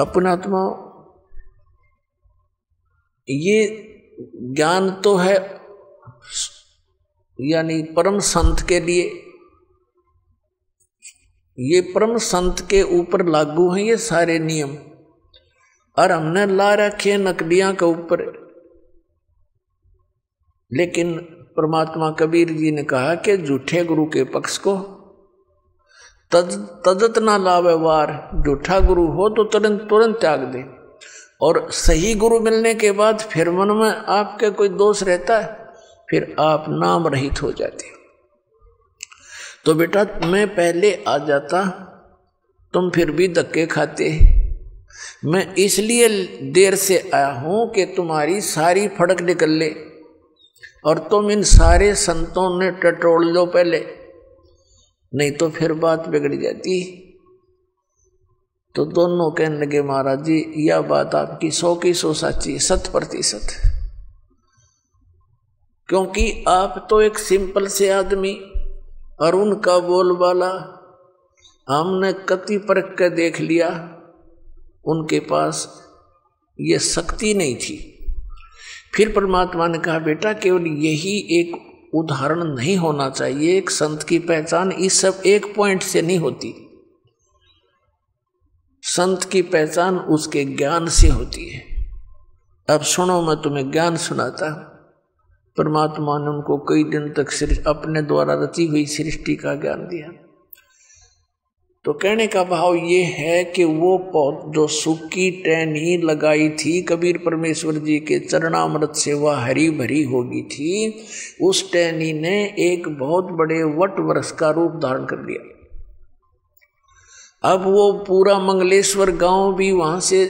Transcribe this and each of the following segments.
अपनात्मा, ये ज्ञान तो है यानी परम संत के लिए, ये परम संत के ऊपर लागू हैं ये सारे नियम, और हमने ला रखे नकलियां के ऊपर। लेकिन परमात्मा कबीर जी ने कहा कि झूठे गुरु के पक्ष को तजत ना लावे वार, झूठा गुरु हो तो तुरंत त्याग दे। और सही गुरु मिलने के बाद फिर मन में आपके कोई दोष रहता है, फिर आप नाम रहित हो जाते। तो बेटा मैं पहले आ जाता, तुम फिर भी धक्के खाते। मैं इसलिए देर से आया हूं कि तुम्हारी सारी फड़क निकल ले और तुम इन सारे संतों ने टटोल लो पहले, नहीं तो फिर बात बिगड़ जाती। तो दोनों कहने लगे महाराज जी यह बात आपकी 100 की 100 सच्ची, 100%। क्योंकि आप तो एक सिंपल से आदमी और उनका बोलबाला हमने कति परख कर देख लिया, उनके पास ये शक्ति नहीं थी। फिर परमात्मा ने कहा बेटा केवल यही एक उदाहरण नहीं होना चाहिए, एक संत की पहचान इस सब एक पॉइंट से नहीं होती। संत की पहचान उसके ज्ञान से होती है। अब सुनो मैं तुम्हें ज्ञान सुनाता। परमात्मा ने उनको कई दिन तक अपने द्वारा रची हुई सृष्टि का ज्ञान दिया। तो कहने का भाव ये है कि वो जो सूखी टहनी लगाई थी कबीर परमेश्वर जी के चरणामृत से वह हरी भरी होगी थी, उस टहनी ने एक बहुत बड़े वट वृक्ष का रूप धारण कर लिया। अब वो पूरा मंगलेश्वर गांव भी वहां से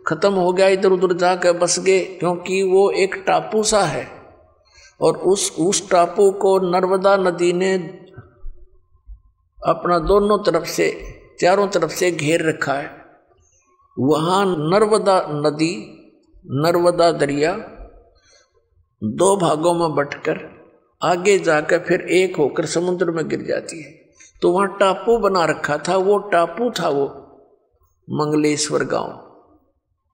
खत्म हो गया, इधर उधर जाकर बस गए, क्योंकि वो एक टापू सा है और उस टापू को नर्मदा नदी ने अपना दोनों तरफ से चारों तरफ से घेर रखा है। वहां नर्मदा नदी, नर्मदा दरिया दो भागों में बंटकर आगे जाकर फिर एक होकर समुद्र में गिर जाती है। तो वहां टापू बना रखा था, वो टापू था वो मंगलेश्वर गांव।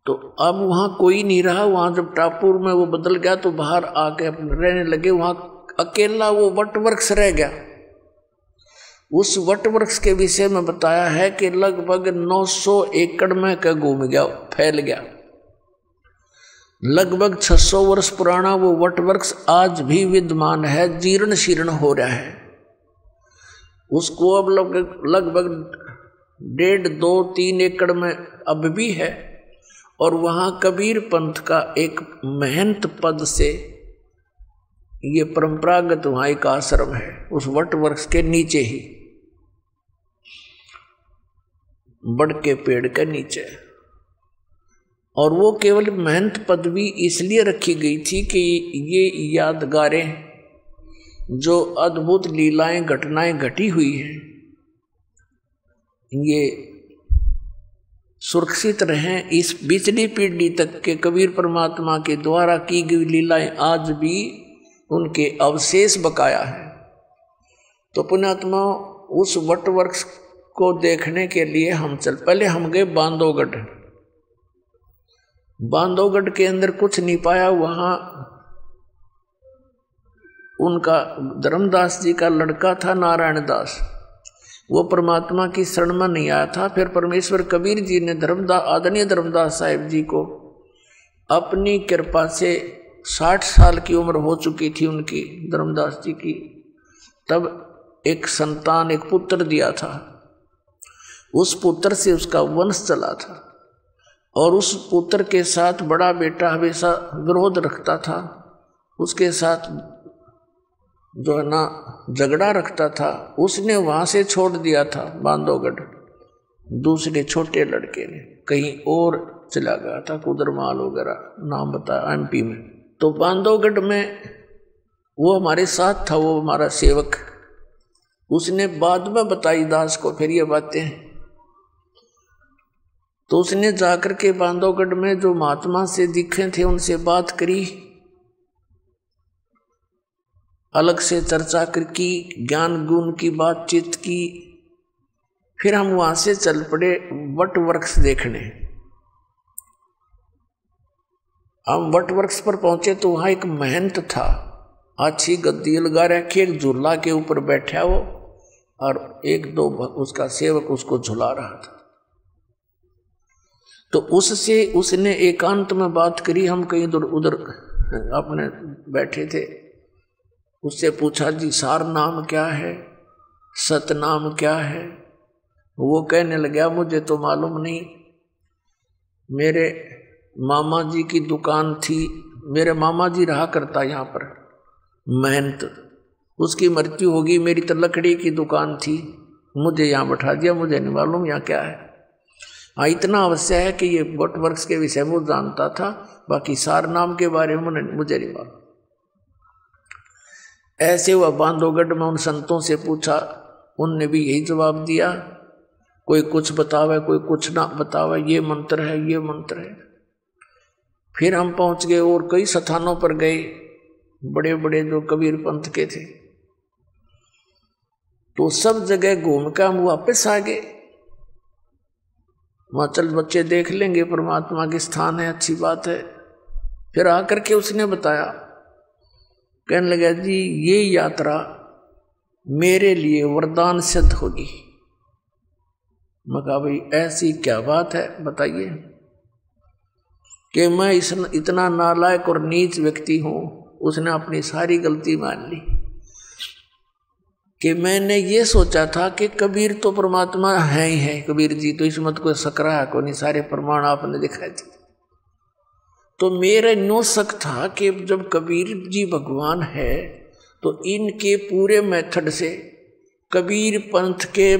तो अब वहां कोई नहीं रहा, वहां जब टापू में वो बदल गया तो बाहर आके रहने लगे। वहां अकेला वो वट वृक्ष रह गया। उस वट वृक्ष के विषय में बताया है कि लगभग 900 एकड़ में का घूम गया, फैल गया। लगभग 600 वर्ष पुराना वो वट वृक्ष आज भी विद्यमान है, जीर्ण शीर्ण हो रहा है। उसको अब लगभग 1.5, 2, 3 एकड़ में अब भी है। और वहां कबीर पंथ का एक महंत पद से ये परंपरागत वहां एक आश्रम है, उस वट वृक्ष के नीचे ही, बड़ के पेड़ के नीचे। और वो केवल महंत पदवी इसलिए रखी गई थी कि ये यादगारें, जो अद्भुत लीलाएं घटनाएं घटी हुई हैं, ये सुरक्षित रहें इस पिछली पीढ़ी तक के। कबीर परमात्मा के द्वारा की गई लीलाएं आज भी उनके अवशेष बकाया है। तो पुण्यात्मा उस वट वृक्ष को देखने के लिए पहले हम गए बांधवगढ़। बांधवगढ़ के अंदर कुछ नहीं पाया। वहां उनका धर्मदास जी का लड़का था नारायण दास, वो परमात्मा की शरण में नहीं आया था। फिर परमेश्वर कबीर जी ने आदरणीय धर्मदास साहिब जी को अपनी कृपा से 60 साल की उम्र हो चुकी थी उनकी, धर्मदास जी की, तब एक संतान, एक पुत्र दिया था। उस पुत्र से उसका वंश चला था और उस पुत्र के साथ बड़ा बेटा हमेशा विरोध रखता था, उसके साथ जो है ना झगड़ा रखता था। उसने वहां से छोड़ दिया था बांधवगढ़, दूसरे छोटे लड़के ने कहीं और चला गया था, कुदरमाल वगैरह नाम बताया, MP में। तो बांधवगढ़ में वो हमारे साथ था, वो हमारा सेवक। उसने बाद में बताई दास को फिर ये बातें। तो उसने जाकर के बांधवगढ़ में जो महात्मा से दिखे थे उनसे बात करी, अलग से चर्चा की, ज्ञान गुण की बातचीत की। फिर हम वहां से चल पड़े वट वृक्ष देखने। हम वट वृक्ष पर पहुंचे तो वहां एक महंत था, अच्छी गद्दी लगा रखी, एक झूला के ऊपर बैठा वो, और एक दो उसका सेवक उसको झुला रहा था। तो उससे उसने एकांत में बात करी। हम कहीं उधर अपने बैठे थे। उससे पूछा, जी सार नाम क्या है, सत नाम क्या है? वो कहने लगा, मुझे तो मालूम नहीं, मेरे मामा जी की दुकान थी, मेरे मामा जी रहा करता यहाँ पर महंत, उसकी मृत्यु होगी, मेरी तो लकड़ी की दुकान थी, मुझे यहाँ बैठा दिया, मुझे नहीं मालूम यहाँ क्या है। हाँ, इतना अवश्य है कि ये वट वृक्ष के विषय में जानता था, बाकी सार नाम के बारे में मुझे नहीं मालूम। ऐसे हुआ बांधवगढ़ में उन संतों से पूछा, उनने भी यही जवाब दिया, कोई कुछ बतावे, कोई कुछ ना बतावे, ये मंत्र है, ये मंत्र है। फिर हम पहुंच गए और कई स्थानों पर गए, बड़े बड़े जो कबीर पंथ के थे, तो सब जगह घूम कर हम वापस आ गए। वहां चल बच्चे देख लेंगे, परमात्मा के स्थान है, अच्छी बात है। फिर आकर के उसने बताया, कहने लगा, जी ये यात्रा मेरे लिए वरदान सिद्ध होगी। मैं कहा, भाई ऐसी क्या बात है, बताइए। कि मैं इतना नालायक और नीच व्यक्ति हूं। उसने अपनी सारी गलती मान ली कि मैंने ये सोचा था कि कबीर तो परमात्मा है ही है, कबीर जी तो इस मत को सकरा को नहीं, सारे प्रमाण आपने दिखाए थे। तो मेरा नो शक था कि जब कबीर जी भगवान है तो इनके पूरे मेथड से कबीर पंथ के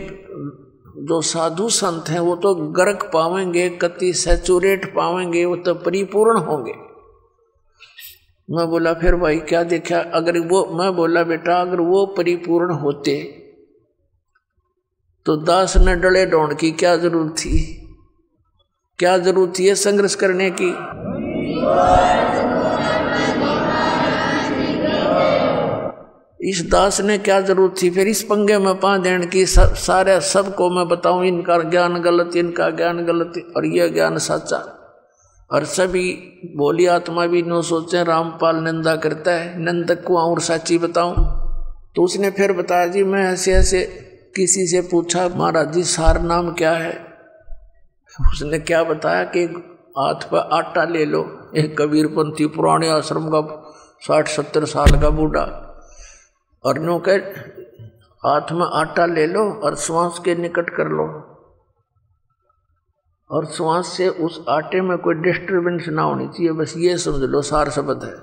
जो साधु संत हैं वो तो गर्क पावेंगे, कति सैचुरेट पावेंगे, वो तो परिपूर्ण होंगे। मैं बोला, फिर भाई क्या देखा? अगर वो, मैं बोला, बेटा अगर वो परिपूर्ण होते तो दास ने डले ढोंड की क्या जरूरत थी? क्या जरूरत थी संघर्ष करने की? इस दास ने क्या जरूरत थी फिर इस पंगे में पा देने की? सारे सबको मैं बताऊं इनका ज्ञान गलत, इनका ज्ञान गलत और यह ज्ञान सच्चा। और सभी भोली आत्मा भी नो सोचे रामपाल निंदा करता है, निंदक को और सच्ची बताऊं। तो उसने फिर बताया, जी मैं ऐसे ऐसे किसी से पूछा, महाराज जी सार नाम क्या है? उसने क्या बताया कि हाथ पर आटा ले लो। एक कबीरपंथी पुराने आश्रम का 60-70 साल का बूढ़ा, और नो के हाथ में आटा ले लो और श्वास के निकट कर लो, और श्वास से उस आटे में कोई डिस्टर्बेंस ना होनी चाहिए, बस ये समझ लो सार शब्द है।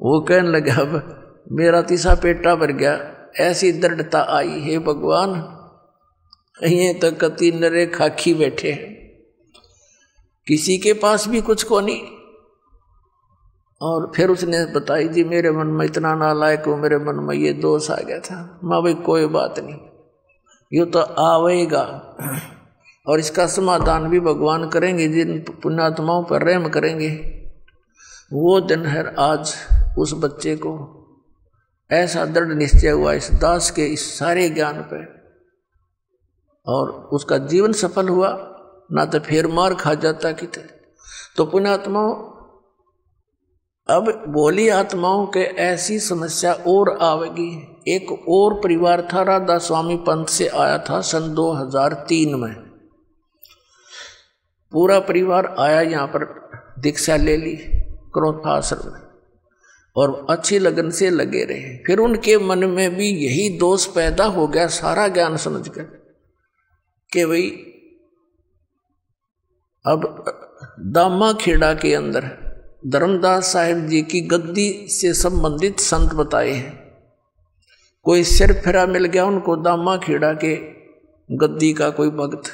वो कहने लगा, अब मेरा तीसरा पेटा भर गया, ऐसी दृढ़ता आई, हे भगवान ये तो कति नरे खाकी बैठे हैं, किसी के पास भी कुछ को नहीं। और फिर उसने बताई, जी मेरे मन में इतना नालायक हूं, मेरे मन में ये दोष आ गया था। माँ भाई कोई बात नहीं, ये तो आवेगा और इसका समाधान भी भगवान करेंगे, जिन पुण्यात्माओं पर रहम करेंगे। वो दिन है आज। उस बच्चे को ऐसा दृढ़ निश्चय हुआ इस दास के इस सारे ज्ञान पे, और उसका जीवन सफल हुआ, ना तो फिर मार खा जाता कितने। तो पुण्यात्माओं, अब भोली आत्माओं के ऐसी समस्या और आवेगी। एक और परिवार था, राधा स्वामी पंथ से आया था सन 2003 में। पूरा परिवार आया यहाँ पर, दीक्षा ले ली क्रोधा आश्रम में, और अच्छी लगन से लगे रहे। फिर उनके मन में भी यही दोष पैदा हो गया, सारा ज्ञान समझकर, कि भाई अब दामा खेड़ा के अंदर धर्मदास साहिब जी की गद्दी से संबंधित संत बताए हैं। कोई सिर फिरा मिल गया उनको दामा खेड़ा के गद्दी का कोई भक्त,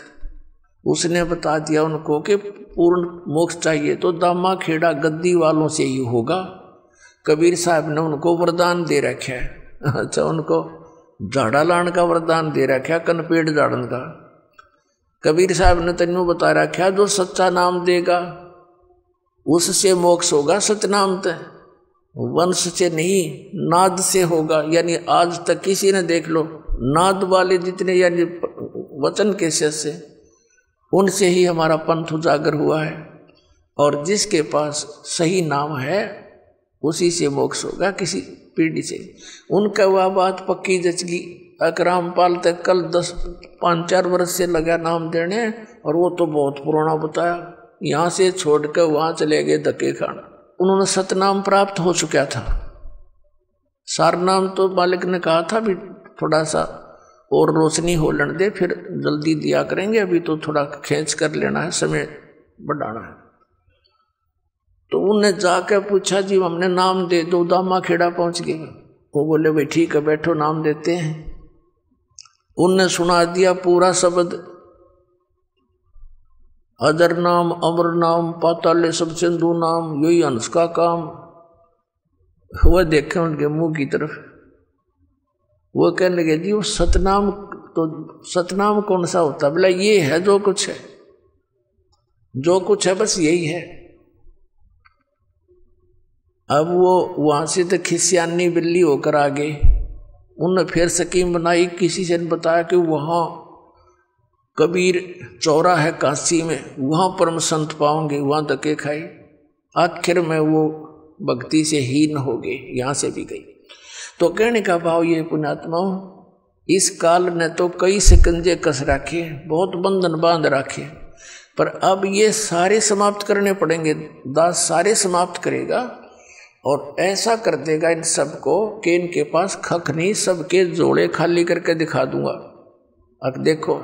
उसने बता दिया उनको कि पूर्ण मोक्ष चाहिए तो दामा खेड़ा गद्दी वालों से ही होगा। कबीर साहब ने उनको वरदान दे रखा है। अच्छा, उनको झाड़ा लाने का वरदान दे रखा, कनपेड़ झाड़न का। कबीर साहब ने तेनू बता रखा, जो सच्चा नाम देगा उससे मोक्ष होगा। सतनाम ते वंश से नहीं, नाद से होगा। यानी आज तक किसी ने देख लो, नाद वाले जितने यानी वचन के से, उनसे ही हमारा पंथ उजागर हुआ है। और जिसके पास सही नाम है उसी से मोक्ष होगा, किसी पीढ़ी से। उनका वह बात पक्की जचगी। अकराम पाल तक कल 5-4 वर्ष से लगा नाम देने, और वो तो बहुत पुराना बताया। यहाँ से छोड़कर वहाँ चले गए धक्के खाना। उन्होंने सतनाम प्राप्त हो चुका था। सारनाम तो मालिक ने कहा था भी थोड़ा सा और रोशनी हो लेने दे, फिर जल्दी दिया करेंगे, अभी तो थोड़ा खींच कर लेना है, समय बढ़ाना है। तो उन्हें जाकर पूछा, जी हमने नाम दे दो। दामा खेड़ा पहुंच गए। वो बोले भाई ठीक है, बैठो नाम देते हैं। उनने सुना दिया पूरा शब्द, अजर नाम, अमर नाम, पाताले सब सिंधु नाम, यही हंस का काम। वह देखे उनके मुंह की तरफ, वो कहने लगे, जी वो सतनाम, तो सतनाम कौन सा होता? बोला ये है जो कुछ है, जो कुछ है बस यही है। अब वो वहां से तो खिसियानी बिल्ली होकर आ गए। उन्होंने फिर स्कीम बनाई, किसी से बताया कि वहां कबीर चौरा है काशी में, वहां परम संत पाओगे, वहां धक्के खाए। आखिर में वो भक्ति से हीन हो गए, यहां से भी गई। तो कहने का भाव ये पुण्यात्माओं, इस काल ने तो कई शिकंजे कस रखे, बहुत बंधन बांध रखे, पर अब ये सारे समाप्त करने पड़ेंगे। दास सारे समाप्त करेगा और ऐसा कर देगा इन सबको कि इनके पास खख नहीं, सबके जोड़े खाली करके दिखा दूंगा। अब देखो